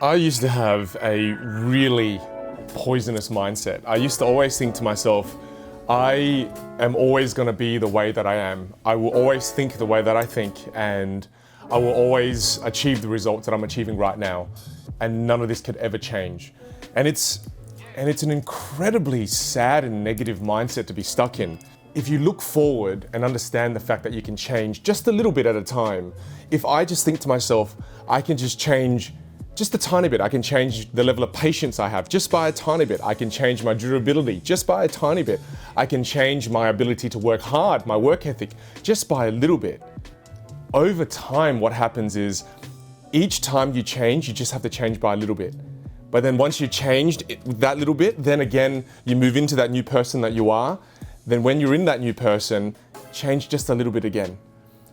I used to have a really poisonous mindset. I used to always think to myself, I am always going to be the way that I am. I will always think the way that I think, and I will always achieve the results that I'm achieving right now. And none of this could ever change. And it's an incredibly sad and negative mindset to be stuck in. If you look forward and understand the fact that you can change just a little bit at a time, if I just think to myself, I can just change just a tiny bit. I can change the level of patience I have just by a tiny bit. I can change my durability just by a tiny bit. I can change my ability to work hard, my work ethic, just by a little bit. Over time, what happens is each time you change, you just have to change by a little bit. But then once you changed that little bit, then again, you move into that new person that you are. Then when you're in that new person, change just a little bit again.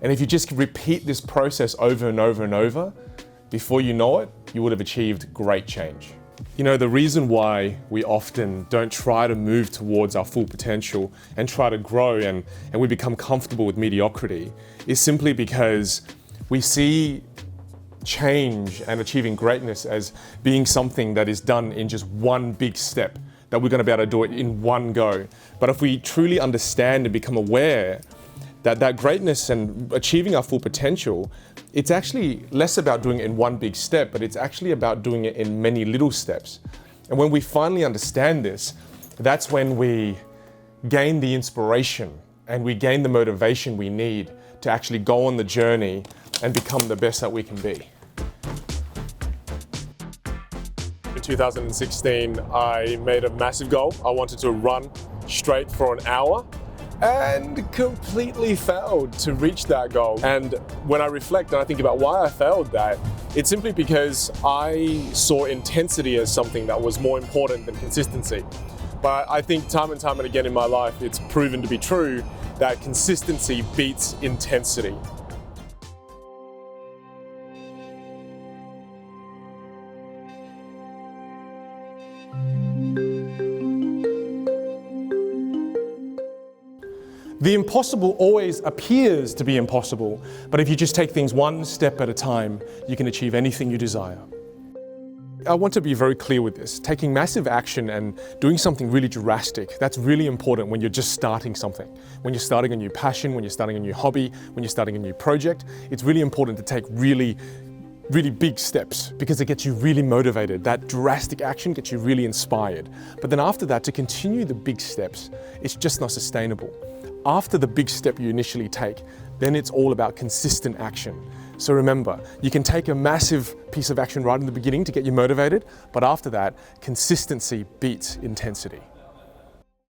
And if you just repeat this process over and over and over, before you know it, you would have achieved great change. You know, the reason why we often don't try to move towards our full potential and try to grow and we become comfortable with mediocrity is simply because we see change and achieving greatness as being something that is done in just one big step, that we're going to be able to do it in one go. But if we truly understand and become aware that greatness and achieving our full potential, it's actually less about doing it in one big step, but it's actually about doing it in many little steps. And when we finally understand this, that's when we gain the inspiration and we gain the motivation we need to actually go on the journey and become the best that we can be. In 2016, I made a massive goal. I wanted to run straight for an hour and completely failed to reach that goal. And when I reflect and I think about why I failed that, it's simply because I saw intensity as something that was more important than consistency. But I think time and time and again in my life, it's proven to be true that consistency beats intensity. The impossible always appears to be impossible, but if you just take things one step at a time, you can achieve anything you desire. I want to be very clear with this. Taking massive action and doing something really drastic, that's really important when you're just starting something. When you're starting a new passion, when you're starting a new hobby, when you're starting a new project, it's really important to take really big steps because it gets you really motivated. That drastic action gets you really inspired. But then after that, to continue the big steps, it's just not sustainable. After the big step you initially take, then it's all about consistent action. So remember, you can take a massive piece of action right in the beginning to get you motivated, but after that, consistency beats intensity.